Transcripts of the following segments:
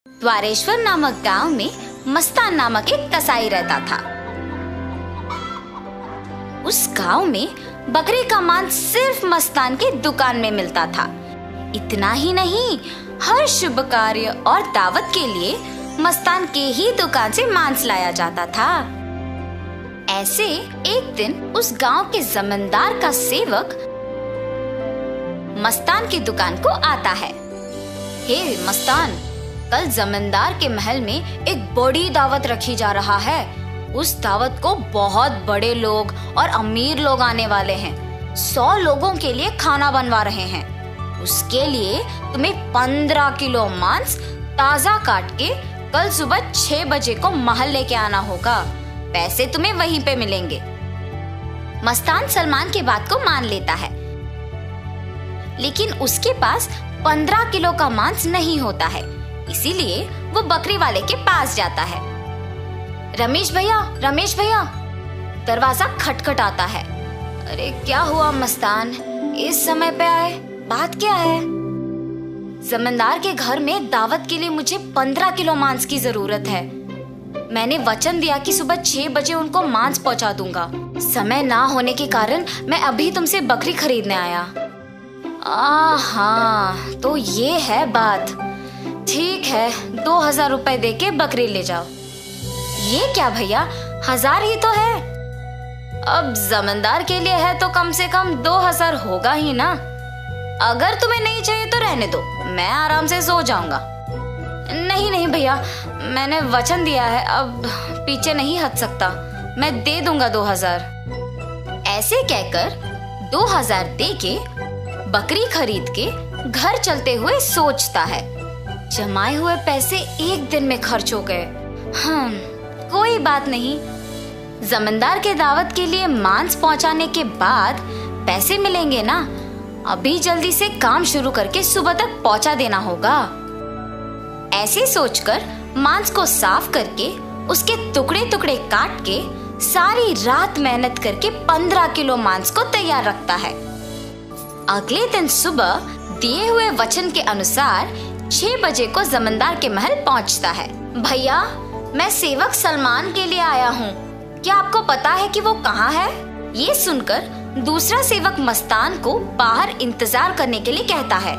द्वारेश्वर नामक गांव में मस्तान नामक एक कसाई रहता था। उस गांव में बकरे का मांस सिर्फ मस्तान के दुकान में मिलता था। इतना ही नहीं, हर शुभ कार्य और दावत के लिए मस्तान के ही दुकान से मांस लाया जाता था। ऐसे एक दिन उस गांव के जमींदार का सेवक मस्तान की दुकान को आता है। हे मस्तान, कल जमींदार के महल में एक बड़ी दावत रखी जा रहा है। उस दावत को बहुत बड़े लोग और अमीर लोग आने वाले हैं। 100 लोगों के लिए खाना बनवा रहे हैं। उसके लिए तुम्हें 15 किलो मांस ताजा काट के कल सुबह 6 बजे को महल लेके आना होगा। पैसे तुम्हें वहीं पे मिलेंगे। मस्तान सलमान की बात को मान लेता है, लेकिन उसके पास 15 किलो का मांस नहीं होता है। इसीलिए वो बकरी वाले के पास जाता है। रमेश भैया, दरवाजा खटखटाता है। अरे क्या हुआ मस्तान, इस समय पे आए, बात क्या है? जमींदार के घर में दावत के लिए मुझे 15 किलो मांस की जरूरत है। मैंने वचन दिया कि सुबह 6 बजे उनको मांस पहुंचा दूंगा। समय ना होने के कारण मैं अभी तुमसे बकरी खरीदने आया। हाँ, तो ये है बात। ठीक है, 2000 रुपए दे के बकरी ले जाओ। ये क्या भैया, 1000 ही तो है। अब जमींदार के लिए है तो कम से कम 2000 होगा ही ना। अगर तुम्हें नहीं चाहिए तो रहने दो, मैं आराम से सो जाऊंगा। नहीं भैया, मैंने वचन दिया है, अब पीछे नहीं हट सकता। मैं दे दूंगा 2000। ऐसे कहकर 2000 दे के बकरी खरीद के घर चलते हुए सोचता है, जमाए हुए पैसे एक दिन में खर्च हो गए। कोई बात नहीं, जमींदार के दावत के लिए मांस पहुंचाने के बाद पैसे मिलेंगे ना। अभी जल्दी से काम शुरू करके सुबह तक पहुंचा देना होगा। ऐसे सोचकर मांस को साफ करके उसके टुकड़े टुकड़े काट के सारी रात मेहनत करके 15 किलो मांस को तैयार रखता है। अगले दिन सुबह दिए हुए वचन के अनुसार 6 बजे को जमींदार के महल पहुंचता है। भैया, मैं सेवक सलमान के लिए आया हूँ। क्या आपको पता है कि वो कहाँ है? ये सुनकर दूसरा सेवक मस्तान को बाहर इंतजार करने के लिए कहता है।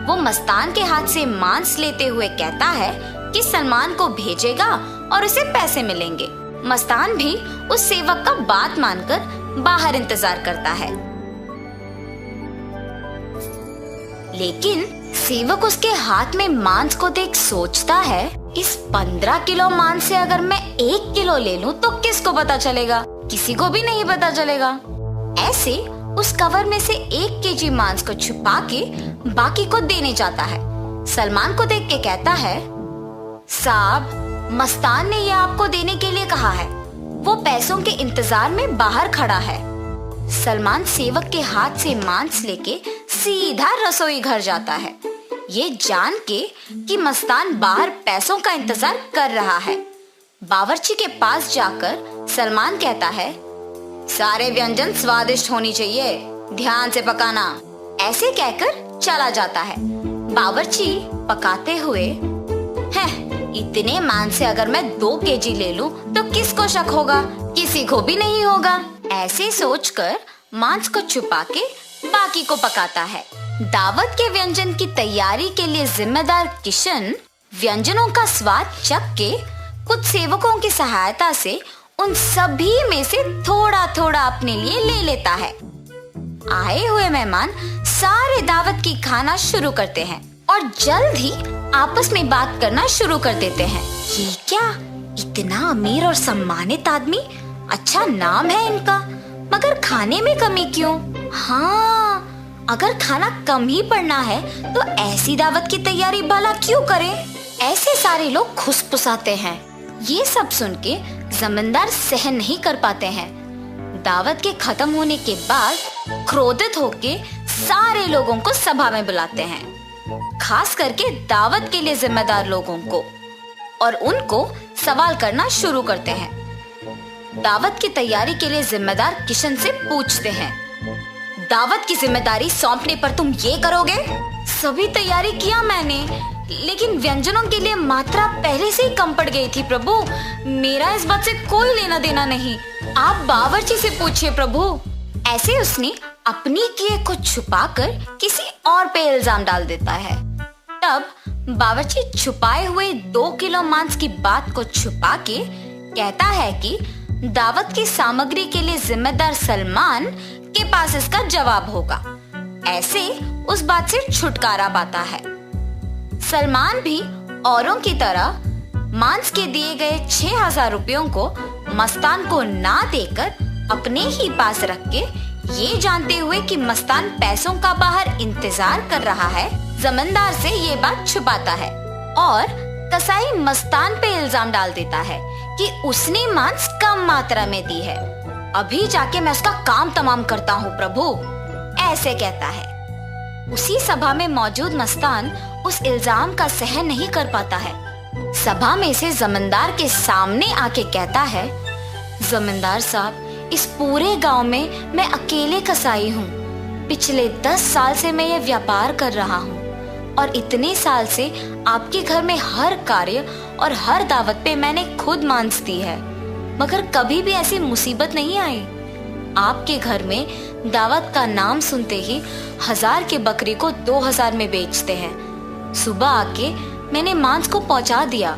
वो मस्तान के हाथ से मांस लेते हुए कहता है कि सलमान को भेजेगा और उसे पैसे मिलेंगे। मस्तान भी उस सेवक का बात मानकर बाहर इंतजार करता है, लेकिन सेवक उसके हाथ में मांस को देख सोचता है, इस 15 किलो मांस से अगर मैं 1 किलो ले लूं तो किसको पता चलेगा? किसी को भी नहीं पता चलेगा। ऐसे उस कवर में से 1 केजी मांस को छुपा के बाकी को देने जाता है। सलमान को देख के कहता है, साहब, मस्तान ने यह आपको देने के लिए कहा है। वो पैसों के इंतजार में बाहर खड़ा है। सलमान सेवक के हाथ से मांस लेके सीधा रसोई घर जाता है, ये जान के कि मस्तान बाहर पैसों का इंतजार कर रहा है। बावर्ची के पास जाकर सलमान कहता है, सारे व्यंजन स्वादिष्ट होनी चाहिए, ध्यान से पकाना। ऐसे कहकर चला जाता है। बावर्ची पकाते हुए, इतने मांस से अगर मैं 2 केजी ले लूं तो किसको शक होगा? किसी को भी नहीं होगा। ऐसे सोचकर मांस को छुपा के बाकी को पकाता है। दावत के व्यंजन की तैयारी के लिए जिम्मेदार किशन व्यंजनों का स्वाद चख के कुछ सेवकों की सहायता से उन सभी में से थोड़ा थोड़ा अपने लिए ले लेता है। आए हुए मेहमान सारे दावत की खाना शुरू करते हैं और जल्द ही आपस में बात करना शुरू कर देते हैं। ये क्या, इतना अमीर और सम्मानित आदमी, अच्छा नाम है इनका, मगर खाने में कमी क्यों? हाँ, अगर खाना कम ही पड़ना है तो ऐसी दावत की तैयारी भला क्यों करें? ऐसे सारे लोग खुसफुसाते हैं। ये सब सुन के जमींदार सहन नहीं कर पाते हैं। दावत के खत्म होने के बाद क्रोधित होके सारे लोगों को सभा में बुलाते हैं, खास करके दावत के लिए जिम्मेदार लोगों को, और उनको सवाल करना शुरू करते हैं। दावत की तैयारी के लिए जिम्मेदार किशन से पूछते हैं, दावत की जिम्मेदारी सौंपने पर तुम ये करोगे? सभी तैयारी किया मैंने, लेकिन व्यंजनों के लिए मात्रा पहले से ही कम पड़ गई थी प्रभु। मेरा इस बात से कोई लेना देना नहीं, आप बावर्ची से पूछिए प्रभु। ऐसे उसने अपनी किए को छुपाकर किसी और पे इल्जाम डाल देता है। तब बावर्ची छुपाए हुए 2 किलो मांस की बात को छुपा के कहता है कि दावत की सामग्री के लिए जिम्मेदार सलमान के पास इसका जवाब होगा। ऐसे उस बात से छुटकारा पाता है। सलमान भी औरों की तरह मांस के दिए गए 6,000 रुपयों को मस्तान को ना देकर अपने ही पास रख के, ये जानते हुए कि मस्तान पैसों का बाहर इंतजार कर रहा है, जमींदार से ये बात छुपाता है और कसाई मस्तान पे इल्जाम डाल देता है कि उसने मांस कम मात्रा में दी है। अभी जाके मैं उसका काम तमाम करता हूँ प्रभु, ऐसे कहता है। उसी सभा में मौजूद मस्तान उस इल्जाम का सहन नहीं कर पाता है। सभा में से जमींदार के सामने आके कहता है, जमींदार साहब, इस पूरे गांव में मैं अकेले कसाई हूँ। पिछले 10 साल से मैं ये व्यापार कर रहा हूँ और इतने साल से आपके घर में हर कार्य और हर दावत पे मैंने खुद मांस दी है, मगर कभी भी ऐसी मुसीबत नहीं आई। आपके घर में दावत का नाम सुनते ही 1000 की बकरी को 2000 में बेचते हैं। सुबह आके मैंने मांस को पहुंचा दिया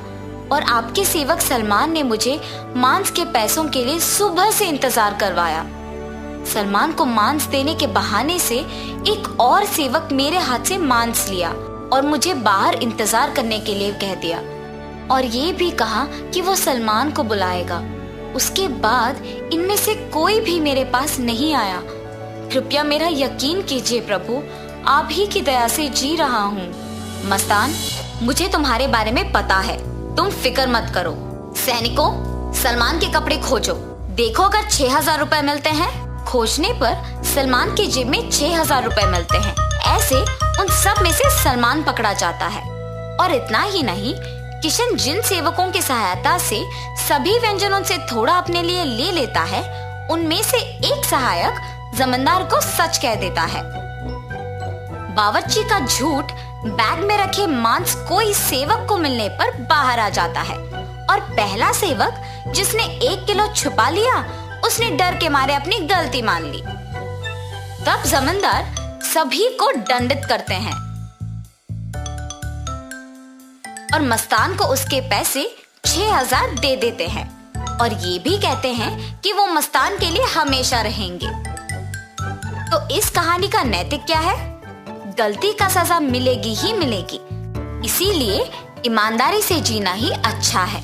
और आपके सेवक सलमान ने मुझे मांस के पैसों के लिए सुबह से इंतजार करवाया। सलमान को मांस देने के बहाने से एक और सेवक मेरे हाथ से मांस लिया और मुझे बाहर इंतजार करने के लिए कह दिया और ये भी कहा कि वो सलमान को बुलाएगा। उसके बाद इनमें से कोई भी मेरे पास नहीं आया। कृपया मेरा यकीन कीजिए प्रभु, आप ही की दया से जी रहा हूँ। मस्तान, मुझे तुम्हारे बारे में पता है, तुम फिक्र मत करो। सैनिकों, सलमान के कपड़े खोजो, देखो अगर 6,000 रुपए मिलते हैं। खोजने पर सलमान की जेब में 6,000 रुपए मिलते हैं। ऐसे उन सब में से सलमान पकड़ा जाता है। और इतना ही नहीं, किशन जिन सेवकों की सहायता से सभी व्यंजनों से थोड़ा अपने लिए ले लेता है, उनमें से एक सहायक जमींदार को सच कह देता है। बावर्ची का झूठ बैग में रखे मांस कोई सेवक को मिलने पर बाहर आ जाता है और पहला सेवक जिसने 1 किलो छुपा लिया, उसने डर के मारे अपनी गलती मान ली। तब जमींदार सभी को दंडित करते हैं और मस्तान को उसके पैसे 6,000 दे देते हैं और ये भी कहते हैं कि वो मस्तान के लिए हमेशा रहेंगे। तो इस कहानी का नैतिक क्या है? गलती का सजा मिलेगी ही मिलेगी, इसीलिए ईमानदारी से जीना ही अच्छा है।